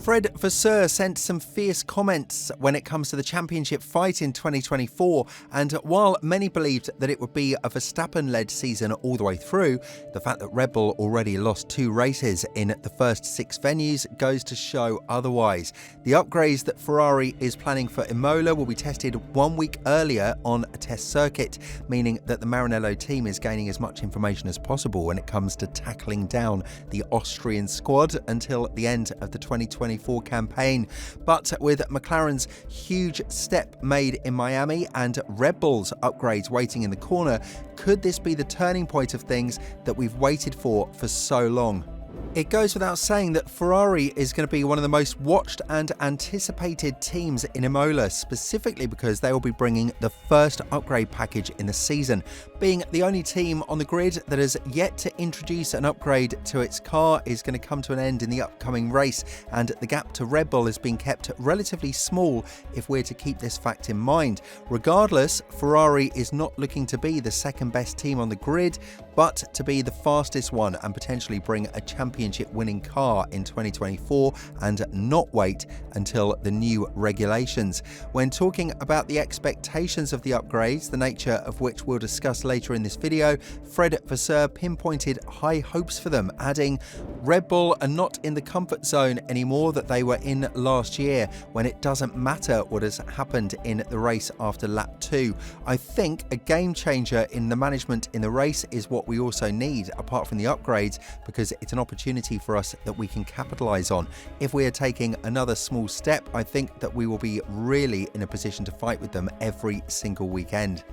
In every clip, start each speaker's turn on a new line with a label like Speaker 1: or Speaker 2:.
Speaker 1: Vasseur sent some fierce comments when it comes to the championship fight in 2024, and while many believed that it would be a Verstappen-led season all the way through, the fact that Red Bull already lost 2 races in the first 6 venues goes to show otherwise. The upgrades that Ferrari is planning for Imola will be tested 1 week earlier on a test circuit, meaning that the Maranello team is gaining as much information as possible when it comes to tackling down the Austrian squad until the end of the 2024 campaign. But with McLaren's huge step made in Miami and Red Bull's upgrades waiting in the corner, could this be the turning point of things that we've waited for so long? It goes without saying that Ferrari is going to be one of the most watched and anticipated teams in Imola, specifically because they will be bringing the first upgrade package in the season. Being the only team on the grid that has yet to introduce an upgrade to its car is going to come to an end in the upcoming race, and the gap to Red Bull has been kept relatively small if we're to keep this fact in mind. Regardless, Ferrari is not looking to be the second best team on the grid, but to be the fastest one and potentially bring a championship winning car in 2024 and not wait until the new regulations. When talking about the expectations of the upgrades, the nature of which we'll discuss later in this video, Vasseur pinpointed high hopes for them, adding, "Red Bull are not in the comfort zone anymore that they were in last year, when it doesn't matter what has happened in the race after lap 2. I think a game changer in the management in the race is what we also need, apart from the upgrades, because it's an opportunity for us that we can capitalize on. If we are taking another small step, I think that we will be really in a position to fight with them every single weekend."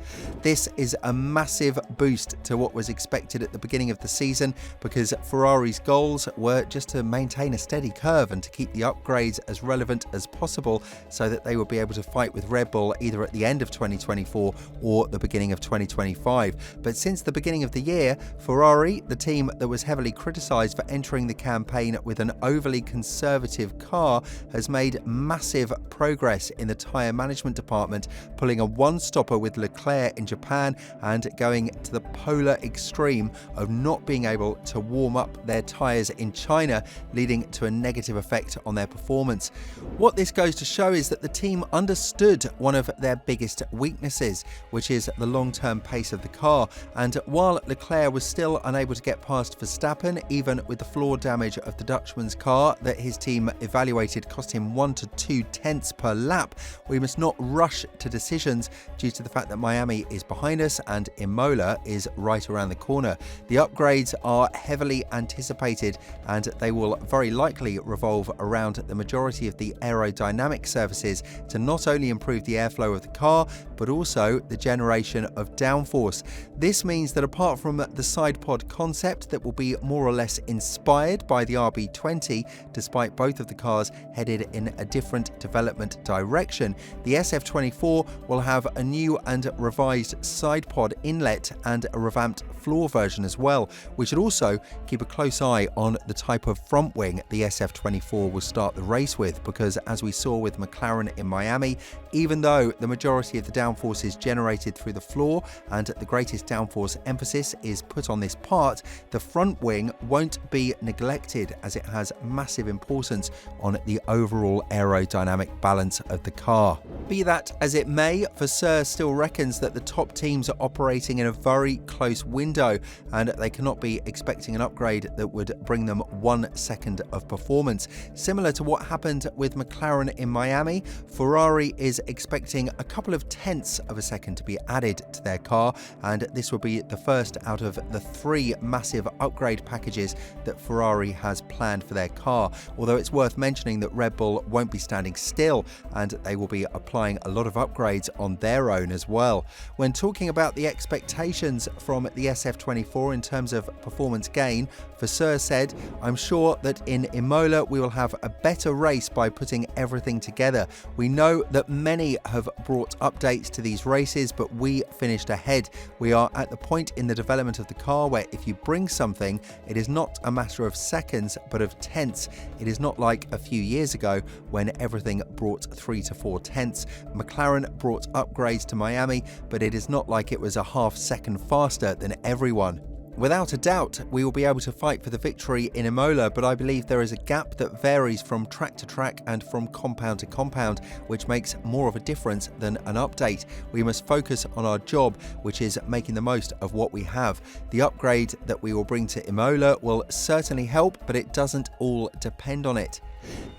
Speaker 1: This is a massive boost to what was expected at the beginning of the season, because Ferrari's goals were just to maintain a steady curve and to keep the upgrades as relevant as possible so that they would be able to fight with Red Bull either at the end of 2024 or the beginning of 2025. But since the beginning of the year, Ferrari, the team that was heavily criticised for entering the campaign with an overly conservative car, has made massive progress in the tyre management department, pulling a one-stopper with Leclerc in Japan and going to the polar extreme of not being able to warm up their tyres in China, leading to a negative effect on their performance. What this goes to show is that the team understood one of their biggest weaknesses, which is the long-term pace of the car, and while Leclerc was still unable to get past Verstappen, even with the floor damage of the Dutchman's car that his team evaluated cost him 1 to 2 tenths per lap, we must not rush to decisions due to the fact that Miami is behind us and Imola is right around the corner. The upgrades are heavily anticipated, and they will very likely revolve around the majority of the aerodynamic surfaces to not only improve the airflow of the car, but also the generation of downforce. This means that apart from the side pod concept that will be more or less inspired by the RB20, despite both of the cars headed in a different development direction, the SF24 will have a new and revised side pod inlet and a revamped floor version as well. We should also keep a close eye on the type of front wing the SF24 will start the race with, because as we saw with McLaren in Miami, even though the majority of the downforce is generated through the floor and the greatest downforce emphasis is put on this part, the front wing won't be neglected, as it has massive importance on the overall aerodynamic balance of the car. Be that as it may, Vasseur still reckons that the top teams are operating in a very close window, and they cannot be expecting an upgrade that would bring them 1 second of performance. Similar to what happened with McLaren in Miami, Ferrari is expecting a couple of tenths of a second to be added to their car, and this will be the first out of the 3 massive upgrade packages that Ferrari has planned for their car. Although it's worth mentioning that Red Bull won't be standing still, and they will be applying a lot of upgrades on their own as well. When talking about the expectations from the SF24 in terms of performance gain, Vasseur said, "I'm sure that in Imola we will have a better race by putting everything together. We know that many have brought updates to these races, but we finished ahead. We are at the point in the development of the car where if you bring something, it is not a matter of seconds, but of tenths. It is not like a few years ago when everything brought 3 to 4 tenths. McLaren brought upgrades to Miami, but it is not like it was a half second faster than everyone. Without a doubt, we will be able to fight for the victory in Imola, but I believe there is a gap that varies from track to track and from compound to compound, which makes more of a difference than an update. We must focus on our job, which is making the most of what we have. The upgrade that we will bring to Imola will certainly help, but it doesn't all depend on it.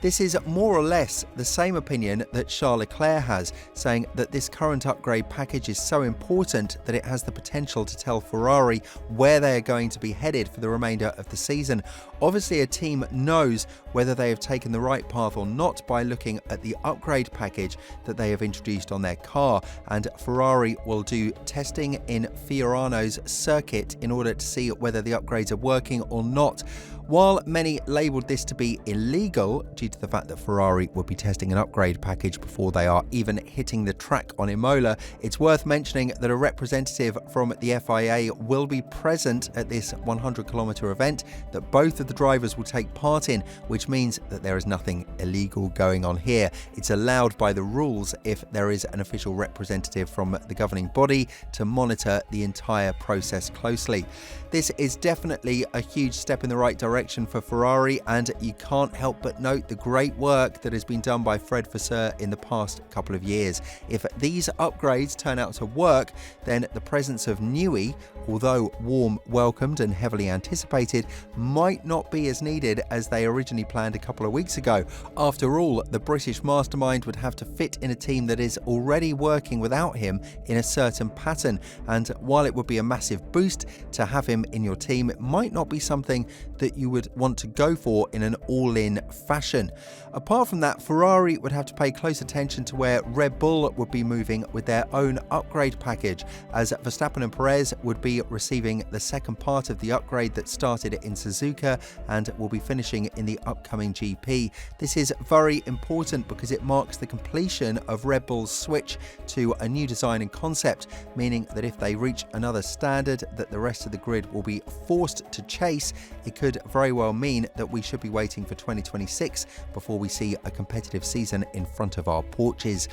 Speaker 1: This is more or less the same opinion that Charles Leclerc has, saying that this current upgrade package is so important that it has the potential to tell Ferrari where they are going to be headed for the remainder of the season. Obviously, a team knows whether they have taken the right path or not by looking at the upgrade package that they have introduced on their car, and Ferrari will do testing in Fiorano's circuit in order to see whether the upgrades are working or not. While many labelled this to be illegal due to the fact that Ferrari would be testing an upgrade package before they are even hitting the track on Imola, it's worth mentioning that a representative from the FIA will be present at this 100-kilometre event that both of the drivers will take part in, which means that there is nothing illegal going on here. It's allowed by the rules if there is an official representative from the governing body to monitor the entire process closely. This is definitely a huge step in the right direction for Ferrari, and you can't help but note the great work that has been done by Fred Vasseur in the past couple of years. If these upgrades turn out to work, then the presence of Newey, although warm welcomed and heavily anticipated, might not be as needed as they originally planned a couple of weeks ago. After all, the British mastermind would have to fit in a team that is already working without him in a certain pattern, and while it would be a massive boost to have him in your team, it might not be something that you would want to go for in an all-in fashion. Apart from that, Ferrari would have to pay close attention to where Red Bull would be moving with their own upgrade package, as Verstappen and Perez would be receiving the second part of the upgrade that started in Suzuka and will be finishing in the upcoming GP. This is very important because it marks the completion of Red Bull's switch to a new design and concept, meaning that if they reach another standard that the rest of the grid will be forced to chase, it could very well mean that we should be waiting for 2026 before we see a competitive season in front of our porches.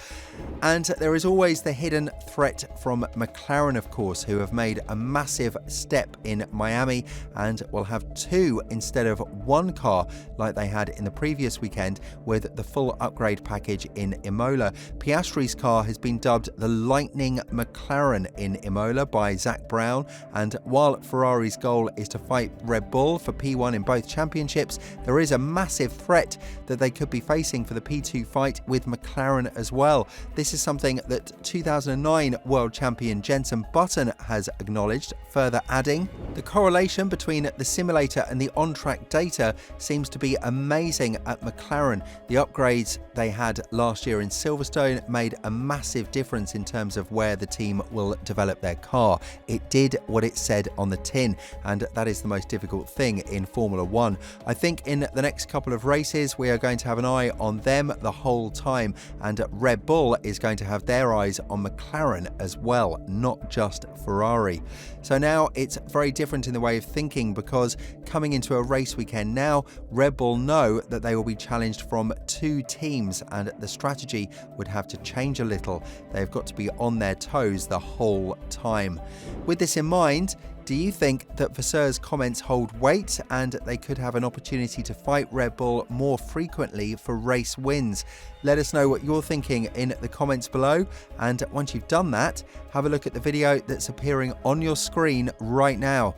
Speaker 1: And there is always the hidden threat from McLaren, of course, who have made a massive step in Miami and will have two instead of one car like they had in the previous weekend with the full upgrade package in Imola. Piastri's car has been dubbed the Lightning McLaren in Imola by Zak Brown, and while Ferrari's goal is to fight Red Bull for P1 in both championships, there is a massive threat that they could be facing for the P2 fight with McLaren as well. This is something that 2009 world champion Jenson Button has acknowledged, further adding, "The correlation between the simulator and the on-track data seems to be amazing at McLaren. The upgrades they had last year in Silverstone made a massive difference in terms of where the team will develop their car. It did what it said on the tin, and that is the most difficult thing in Formula One. I think in the next couple of races we are going to have an eye on them the whole time, and Red Bull is going to have their eyes on McLaren as well, not just Ferrari." So now it's very different in the way of thinking, because coming into a race weekend now, Red Bull know that they will be challenged from two teams, and the strategy would have to change a little. They've got to be on their toes the whole time. With this in mind, do you think that Vasseur's comments hold weight and they could have an opportunity to fight Red Bull more frequently for race wins? Let us know what you're thinking in the comments below, and once you've done that, have a look at the video that's appearing on your screen right now.